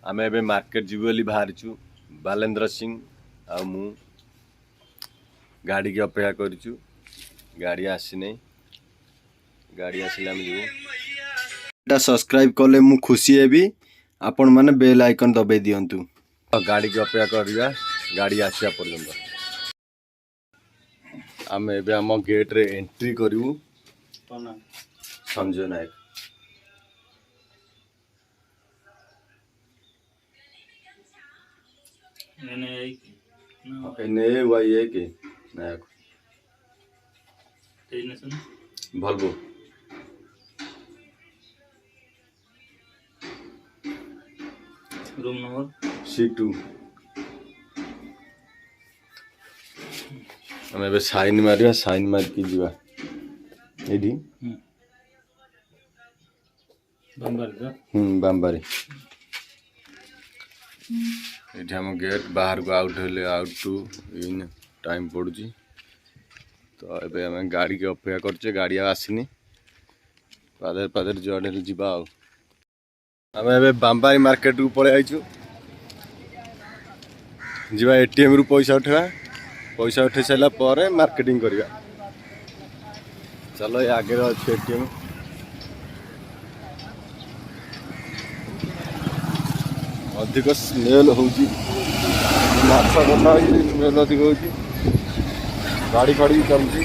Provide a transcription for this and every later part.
आम ए मार्केट जीव बोली बाहरी बालेन्द्र सिंह आ मु गाड़ी की अपेक्षा करूँ। गाड़ी आसी नहीं, गाड़ी आसिले आम जीव। सब्सक्राइब कले मु खुशी हेबी, आपण माने बेल आइकन दबाई दियंतु। गाड़ी की अपेक्षा करिया गाड़ी आसिया पर्यंत आम एबे आम गेट रे एंट्री करू। संजय नायक NAYA के नायक भल्बो रूम नंबर C2 आम ए साइन मारिया, साइन मारिकी जीवा एडी बाम्बारी ये आम गेट बाहर को आउट हेले आउट टू इन टाइम पड़ुची। तो ये आम गाड़ी की अपेक्षा करचे, गाड़ी आसनी पादर पादर जुआड़े जीवा आम ए बाम्बारी मार्केट को पड़े आईचु। जीवा ATM रु पैसा उठेवा, पैसा उठे सारा पर मार्केटिंग करिया। चलो ये आगे अच्छे ATM अधिक स्मेल होची, माछ बना स्मेल अधिक होची, गाड़ी फाड़ी भी चलती।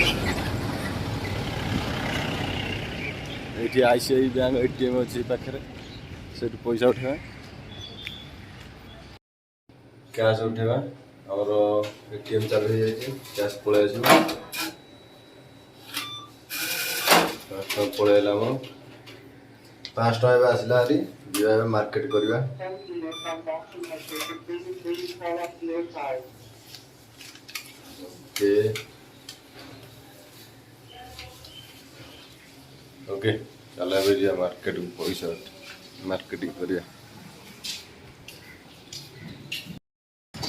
ये ICICI बैंक ATM अच्छी पाखे से पैसा उठेवा, कैश उठेवा और ATM चालू हो जाए, कैश पलि आस पलैला मो 5 टका आसला हरी जीवा मार्केट करवा। ओके चल मार्केट को पैसा मार्केटिंग करिया।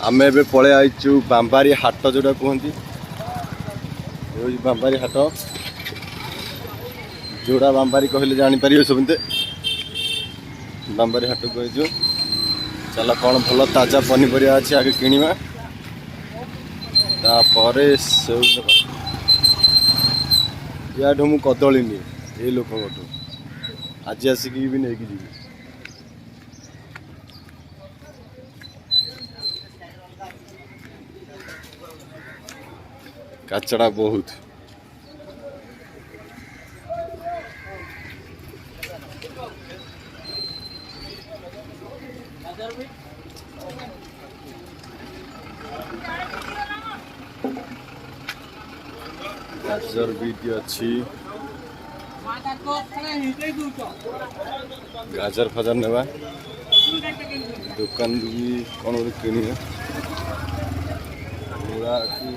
आम ए पलि आईचु बाम्बारी हाट जोटा कहती, बाम्बारी हाट जोड़ा बाम्बारी कहले जापर समझते बाम्बारी हाट को चल कौन भल ताजा पनीपरिया अच्छी आगे किणवा या मु कदली नि ये लोक आज आसिक भी नहीं जी। काचड़ा बहुत गाजर बीट अच्छी, गाजर फाजर नेबा दुकान भी कौन किणी मूला अच्छी,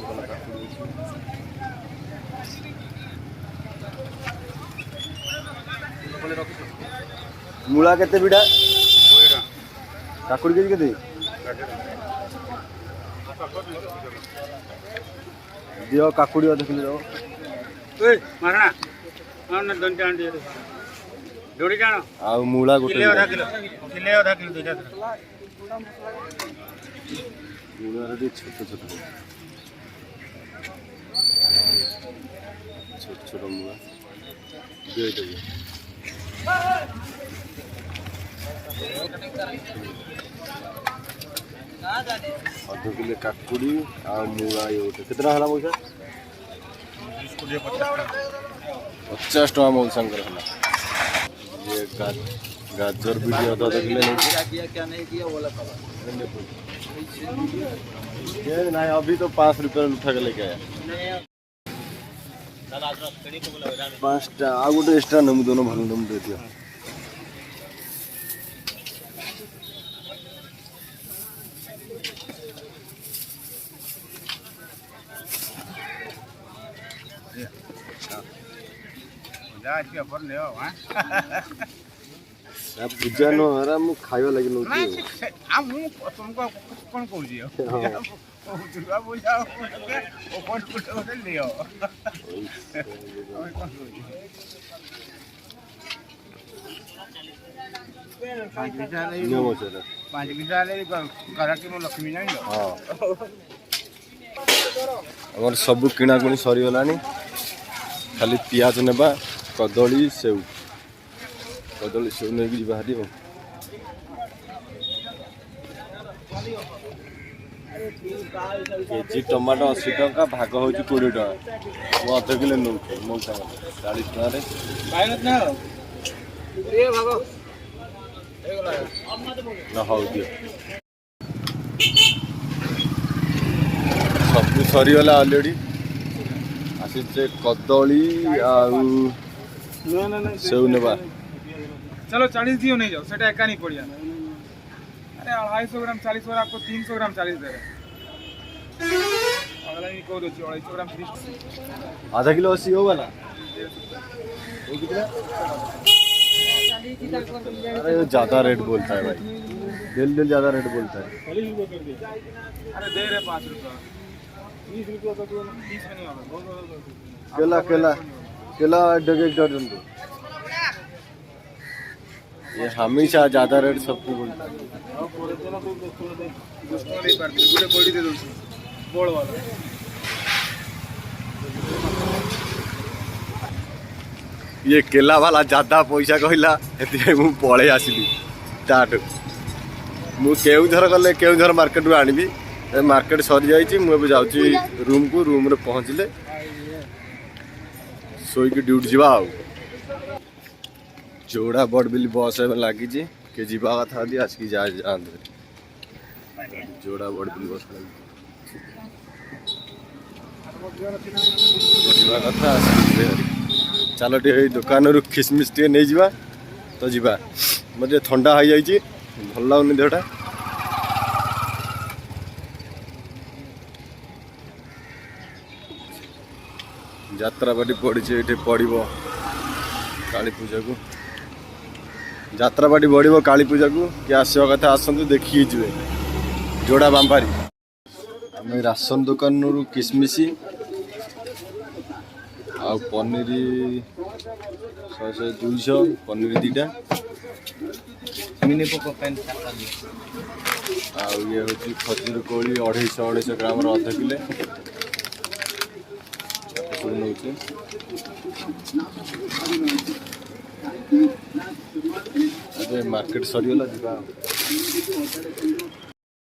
मूला केते बिडा काकुड़ी केते दियो काकुड़ी अध किलो दो मारणा मारना दन जान दे जोड़ी जानो आ मूला गोटे किलो आधा किलो दे जा मूला रे छोट छोट मूला दे दे अध किलो काकुड़ी आ मूला ये कितना हला पैसा 50 टका मौसा है। ये गाजर भी अधा किलो नहीं, अभी तो 5 रुपये उठा के लेके आया 5टा आ गोटे एक्स्ट्रा नमु दोनों भल नमु दे दियो। पूजा नो हरा मु खाइबा लागि नो आ मु तुमको कोन कहू जियो दुर्गा पूजा ओ कोन कोन लियो ପାଞ୍ଚ କିଲୋ ହେଲେ ନିୟମ ସେଇଟା। 5 କିଲୋ ହେଲେ ଗରାକି ମୋ ଲକ୍ଷ୍ମୀ ଜାଣିଲ। ହଁ ଆମର ସବୁ କିଣାକୁଣି ସରିଗଲାଣି, ଖାଲି ପିଆଜ ନେବା, କଦଳୀ ସେଉ ନେଇକି ଯିବା ହାରି ଆଉ। କେଜି ଟମାଟୋ 80 ଟଙ୍କା, ଭାଗ ହେଉଛି 20 ଟଙ୍କା। ମୁଁ ଅଧ କିଲୋ ନେଉଛି, ମୋ ସାଙ୍ଗରେ 40 ଟଙ୍କାରେ। ନା ହଉ ଦିଅ। ସବୁ ସରିଗଲା ଅଲରେଡ଼ି। ଆସିଛେ କଦଳୀ ଆଉ ସେଉ ନେବା। चलो 40 दियो नहीं जाओ सेटा एका नहीं पड़िया। अरे 250 ग्राम 40 और आपको 300 ग्राम 40 दे रहे। अगला नहीं को दो 250 ग्राम 30। आधा किलो 80 होगा ना? वो कितना? अरे ये ज़्यादा रेट बोलता है भाई, दिल ज़्यादा रेट बोलता है। अरे दे रहे 5 रुपया 30 रुपया का 30 में नहीं होगा। केला दर्जन दो। ये हमेशा ज़्यादा रेट सबको बोलता है। ये केला वाला ज़्यादा पैसा कहला, मु पलि आसली ताठ। मुझर गले केउझर मार्केट रू आनी, मार्केट सरी जाइए। मुझे जाऊँगी रूम को, रूम रे पहुँचले शोईकी ड्यूटी जावा। जोड़ा बड़बिल बस लगी के जीवा कथा आज की जाते जोड़ा बड़बिल बस लगी कथा। चलो टे दुकान रू खिसमिस टे नहीं जावा तो जीवा। मत ठंडा हो जाए, भल लगुनि देहटा। यात्रापाटी पड़ी ये पड़ो काली पूजा को। यात्रापाटी बढ़ काली पूजा को कि आसवा कथा आसतु देखिए जी जोड़ा बांपारी। आम राशन दुकान रू किसमिश आ पनीर 100 200 पनीर 2टा ये हूँ खजूर कोली 250 ग्राम अध किले नौ। मार्केट सरीगला।